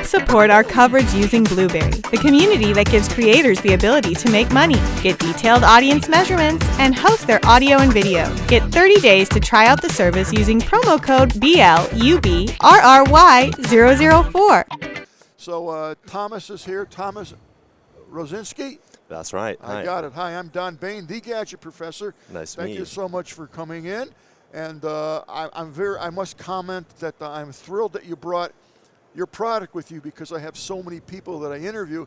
Help support our coverage using Blueberry, the community that gives creators the ability to make money, get detailed audience measurements, and host their audio and video. Get 30 days to try out the service using promo code BLUBRRY004. So Tomas is here, Tomas Rosinski. That's right. I got it. Hi, I'm Don Bain, the Gadget Professor. Nice to meet you. Thank you so much for coming in. And I must comment that I'm thrilled that you brought your product with you, because I have so many people that I interview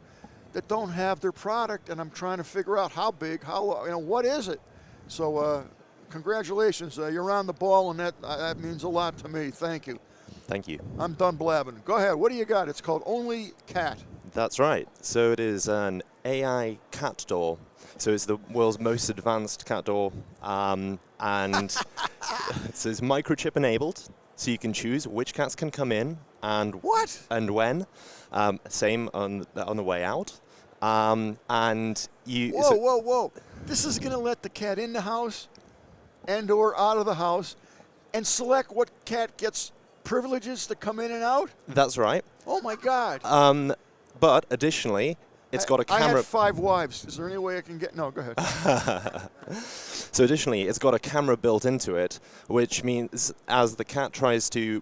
that don't have their product, and I'm trying to figure out how big, what is it? So congratulations, you're on the ball, and that means a lot to me. Thank you. Thank you. I'm done blabbing. Go ahead. What do you got? It's called OnlyCat. That's right. So it is an AI cat door. So it's the world's most advanced cat door, and it's microchip enabled, so you can choose which cats can come in and when. Same on the way out. And you. Whoa! This is going to let the cat in the house and/or out of the house, and select what cat gets privileges to come in and out. That's right. Oh my God. But additionally, it's got a camera. I had 5 wives. Is there any way I can get? No, go ahead. So additionally, it's got a camera built into it, which means as the cat tries to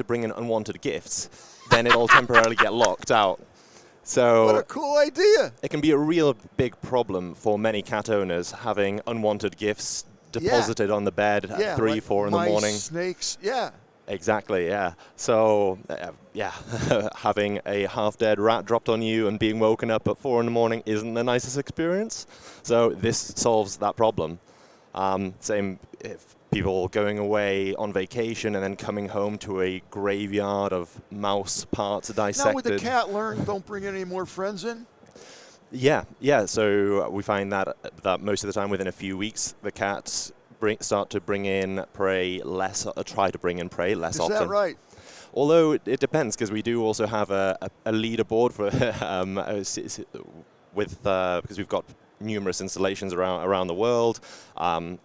bring in unwanted gifts, then it'll temporarily get locked out. So what a cool idea! It can be a real big problem for many cat owners having unwanted gifts deposited on the bed at 3, 4 in the morning. Snakes, yeah. Exactly, yeah. So, having a half-dead rat dropped on you and being woken up at 4 in the morning isn't the nicest experience. So this solves that problem. Same if people going away on vacation and then coming home to a graveyard of mouse parts dissected. Now, with the cat learn, don't bring any more friends in? Yeah. So we find that most of the time, within a few weeks, the cats start to bring in prey less, try to bring in prey less often. Is that right? Although it depends, because we do also have a leaderboard for because we've got numerous installations around the world, and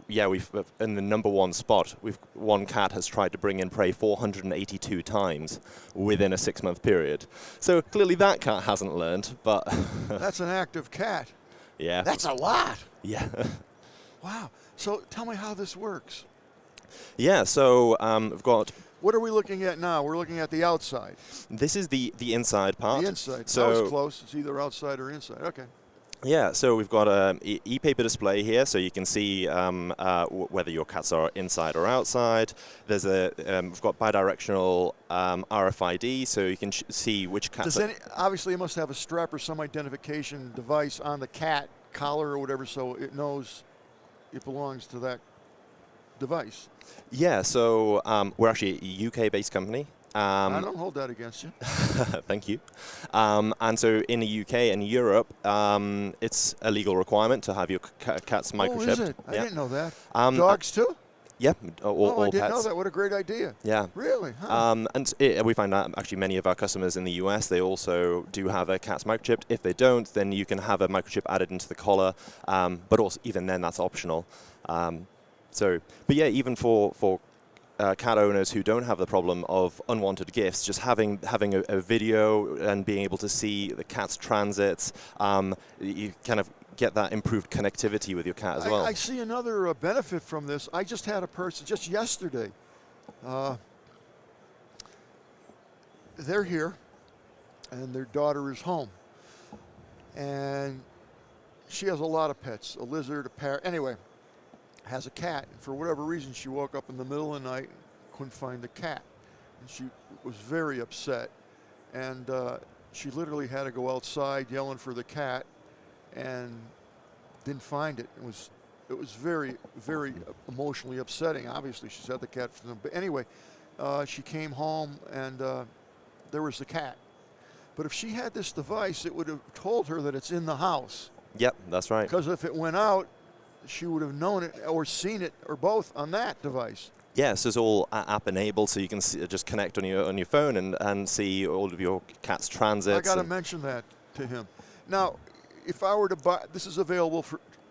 we've in the number 1 spot. One cat has tried to bring in prey 482 times within a 6-month period. So clearly that cat hasn't learned, but that's an active cat. Yeah, that's a lot. Yeah. Wow. So tell me how this works. Yeah, so we've got... What are we looking at now? We're looking at the outside. This is the inside part. The inside. So that was close. It's either outside or inside. Okay. Yeah, so we've got an e-paper display here, so you can see whether your cats are inside or outside. There's we've got bidirectional RFID, so you can see which cats. Obviously, it must have a strap or some identification device on the cat collar or whatever, so it knows it belongs to that device. Yeah, so we're actually a UK-based company. I don't hold that against you. Thank you. And so in the UK and Europe, it's a legal requirement to have your cat's microchipped. Oh, is it? I didn't know that. Dogs too? Yeah, all I didn't pets. know that. What a great idea. Yeah. Really? Huh. And we find that actually many of our customers in the US, they also do have a cat's microchipped. If they don't, then you can have a microchip added into the collar, but also even then that's optional. But yeah, even for cat owners who don't have the problem of unwanted gifts, just having a video and being able to see the cat's transits, you kind of get that improved connectivity with your cat as well. I see another benefit from this. I just had a person just yesterday. They're here, and their daughter is home, and she has a lot of pets, a lizard, a parrot. Anyway, has a cat. And for whatever reason, she woke up in the middle of the night and couldn't find the cat. And she was very upset. And she literally had to go outside yelling for the cat and didn't find it. It was very, very emotionally upsetting. Obviously, she's had the cat for them. But anyway, she came home and there was the cat. But if she had this device, it would have told her that it's in the house. Yep, that's right. Because if it went out, she would have known it or seen it or both on that device. Yeah, so it's all app enabled, so you can just connect on your phone and see all of your cat's transits. I got to mention that to him. Now, if I were to buy, this is available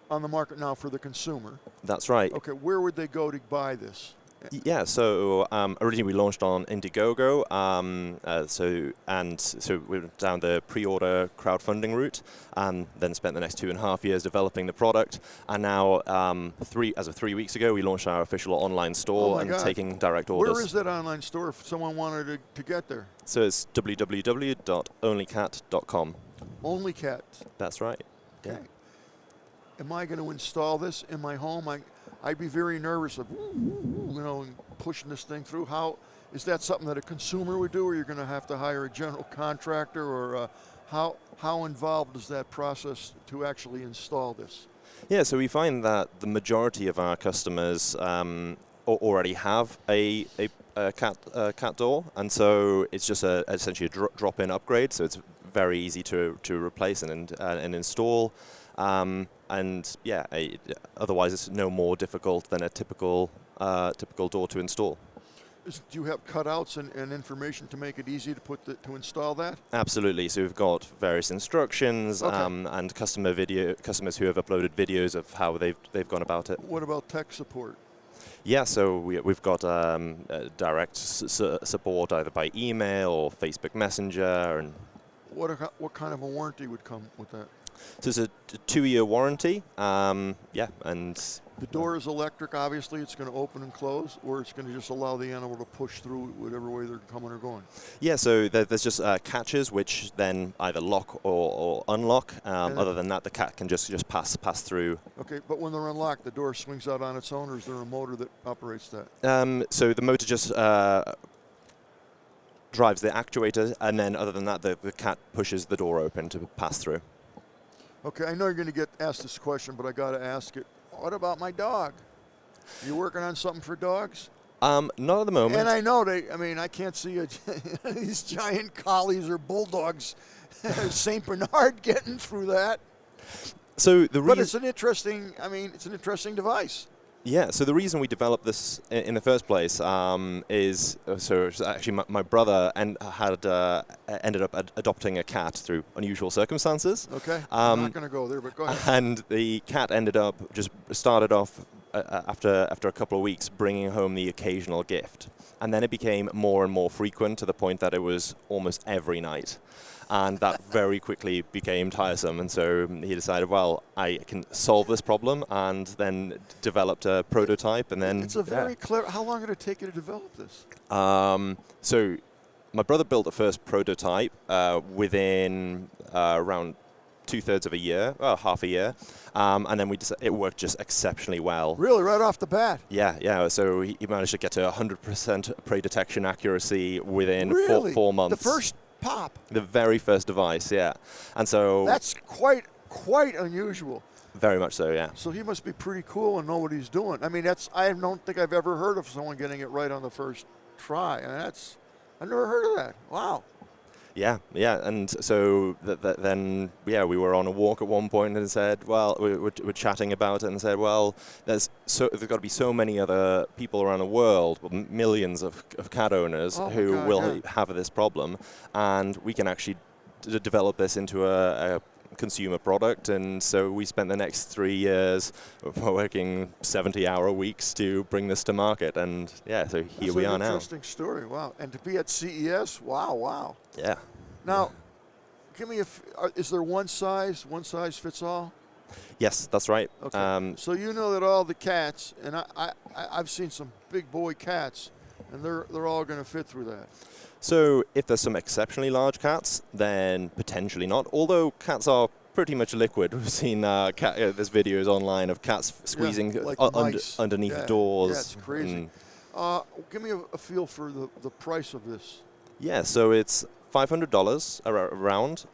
on the market now for the consumer. That's right. Okay, where would they go to buy this? Yeah, so originally we launched on Indiegogo, so we went down the pre-order crowdfunding route, and then spent the next 2.5 years developing the product, and now as of 3 weeks ago we launched our official online store and taking direct orders. Where is that online store if someone wanted to get there? So it's www.onlycat.com. OnlyCat. That's right. Okay. Yeah. Am I going to install this in my home? I'd be very nervous of, pushing this thing through. How is that something that a consumer would do, or you're going to have to hire a general contractor, or how involved is that process to actually install this? Yeah, so we find that the majority of our customers already have a cat door, and so it's just essentially a drop-in upgrade. So it's very easy to replace and install. Otherwise it's no more difficult than a typical door to install. Do you have cutouts and information to make it easy to install that? Absolutely. So we've got various instructions and customers who have uploaded videos of how they've gone about it. What about tech support? Yeah, so we've got direct support either by email or Facebook Messenger. And what kind of a warranty would come with that? So it's a 2-year warranty. And the door is electric. Obviously, it's going to open and close, or it's going to just allow the animal to push through whatever way they're coming or going. Yeah, so there's just catches which then either lock or unlock. Other than that, the cat can just pass through. Okay, but when they're unlocked, the door swings out on its own, or is there a motor that operates that? So the motor just drives the actuator, and then other than that, the cat pushes the door open to pass through. Okay, I know you're going to get asked this question, but I got to ask it. What about my dog? You working on something for dogs? Not at the moment. And I know I can't see these giant collies or bulldogs, Saint Bernard getting through that. So but it's an interesting device. Yeah, so the reason we developed this in the first place is actually my brother had ended up adopting a cat through unusual circumstances. Okay, I'm not going to go there, but go ahead. And the cat ended up started off after a couple of weeks bringing home the occasional gift. And then it became more and more frequent to the point that it was almost every night. And that very quickly became tiresome, and so he decided, well, I can solve this problem, and then developed a prototype, and then... It's a very clever... How long did it take you to develop this? So my brother built the first prototype within around 2/3 of a year, half a year, and then it worked just exceptionally well. Really, right off the bat? Yeah. So he managed to get to 100% prey detection accuracy within really? 4 months. The first pop. The very first device, yeah. And so... That's quite unusual. Very much so, yeah. So he must be pretty cool and know what he's doing. I mean, I don't think I've ever heard of someone getting it right on the first try. And I've never heard of that. Wow. Yeah. And so then we were on a walk at one point and said, well, we're chatting about it and said, well, there's got to be so many other people around the world, millions of cat owners who will have this problem, and we can actually develop this into a consumer product. And so we spent the next 3 years working 70-hour weeks to bring this to market, and so here we are now. That's an interesting story. Wow. And to be at CES, wow. Yeah. Now, give me is there one size fits all? Yes, that's right. Okay. So you know that all the cats, and I've seen some big boy cats, and they're all going to fit through that. So if there's some exceptionally large cats, then potentially not. Although cats are pretty much liquid. We've seen there's videos online of cats squeezing underneath doors. Yeah, it's crazy. Give me a feel for the price of this. Yeah, so it's $500 around.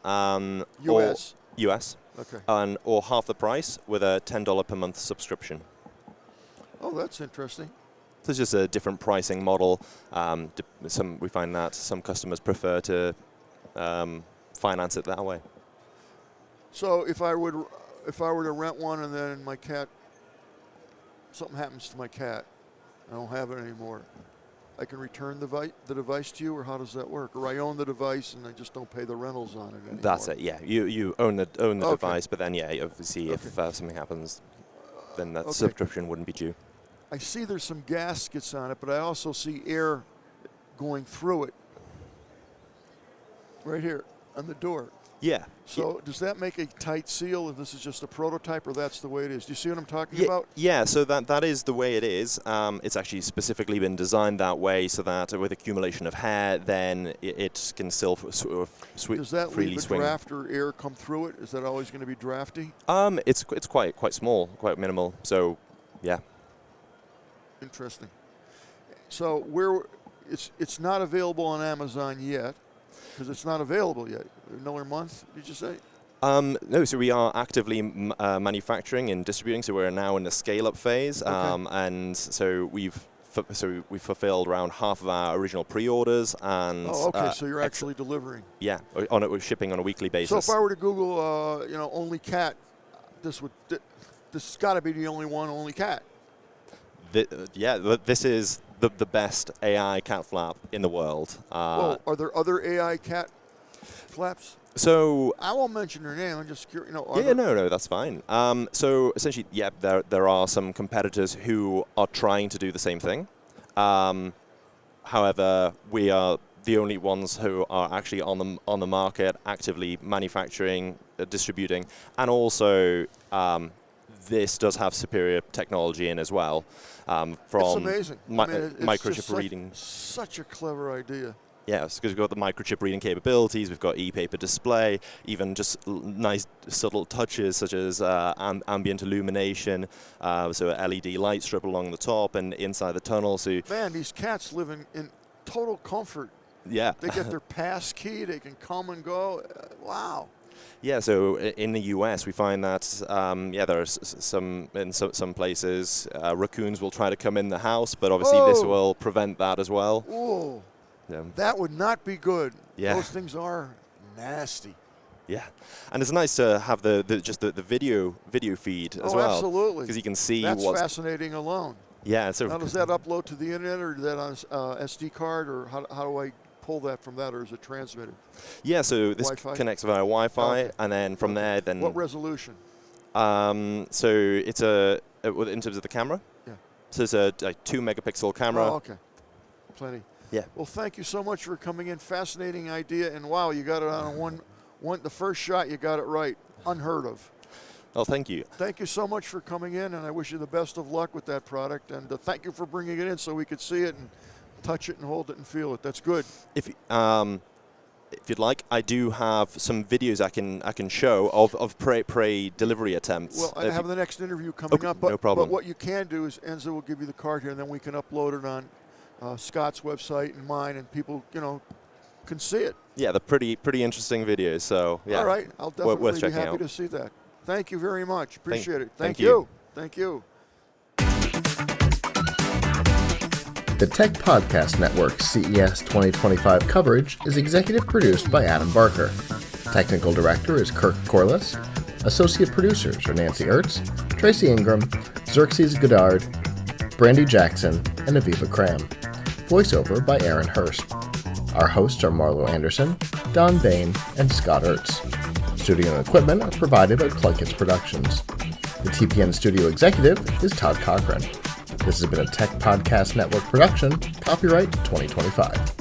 US. US. Okay. Or half the price with a $10 per month subscription. Oh, that's interesting. So it's just a different pricing model. We find that some customers prefer to finance it that way. So if I were to rent one and then something happens to my cat, I don't have it anymore, I can return the device to you, or how does that work? Or I own the device and I just don't pay the rentals on it anymore? That's it. Yeah, you own the device, but then obviously if something happens, then that subscription wouldn't be due. I see there's some gaskets on it, but I also see air going through it. Right here on the door. Yeah. So does that make a tight seal if this is just a prototype, or that's the way it is? Do you see what I'm talking about? Yeah, so that is the way it is. It's actually specifically been designed that way so that with accumulation of hair, then it can still sort of Does that freely leave a swing. draft or air come through it? Is that always going to be drafty? It's quite small, quite minimal. So, yeah. Interesting. So it's not available on Amazon yet, because it's not available yet. Another month, did you say? No, so we are actively manufacturing and distributing. So we're now in the scale-up phase, Okay. and so we've fulfilled around half of our original pre-orders, and So you're actually delivering. Yeah, we're shipping on a weekly basis. So if I were to Google, OnlyCat, this has got to be the only one, OnlyCat. This is the best AI cat flap in the world. Are there other AI cat flaps? So I won't mention their name. I'm just curious. No, that's fine. So essentially, there are some competitors who are trying to do the same thing. However, we are the only ones who are actually on the market, actively manufacturing, distributing, and also this does have superior technology in as well. From it's amazing. Microchip reading. Such a clever idea. Yes, because we've got the microchip reading capabilities, we've got e-paper display, even just nice subtle touches such as ambient illumination, so a LED light strip along the top and inside the tunnel. So man, these cats live in total comfort. Yeah. They get their pass key, they can come and go. Wow. Yeah, so in the US, we find that there are some places raccoons will try to come in the house, but obviously this will prevent that as well. Whoa. That would not be good. Yeah. Those things are nasty. Yeah, and it's nice to have the video feed as well. Absolutely. Because you can see that's fascinating alone. Yeah. So now, does that upload to the internet, or is that on SD card, or how do I pull that from that, or is it transmitted? Yeah, so this Wi-Fi? connects via Wi-Fi, and then from there, then. What resolution? So it's in terms of the camera. Yeah. So it's a 2-megapixel camera. Oh, okay. Plenty. Yeah. Well, thank you so much for coming in. Fascinating idea, and wow, you got it on one. The first shot, you got it right. Unheard of. Oh, thank you. Thank you so much for coming in, and I wish you the best of luck with that product. And thank you for bringing it in so we could see it and touch it and hold it and feel it. That's good. If you'd like, I do have some videos I can show of prey delivery attempts. Well, I have the next interview coming up. No problem. But what you can do is Enzo will give you the card here, and then we can upload it on Scott's website and mine, and people, can see it. Yeah, they're pretty interesting videos. So yeah. All right, I'll definitely be happy out. to see that. Thank you very much. Appreciate it. Thank you. Thank you. The Tech Podcast Network CES 2025 coverage is executive produced by Adam Barker. Technical director is Kirk Corliss. Associate producers are Nancy Ertz, Tracy Ingram, Xerxes Goddard, Brandy Jackson, and Aviva Cram. Voiceover by Aaron Hurst. Our hosts are Marlo Anderson, Don Bain, and Scott Ertz. Studio and equipment are provided by PLUGHITZ Productions. The TPN studio executive is Todd Cochran. This has been a Tech Podcast Network production, copyright 2025.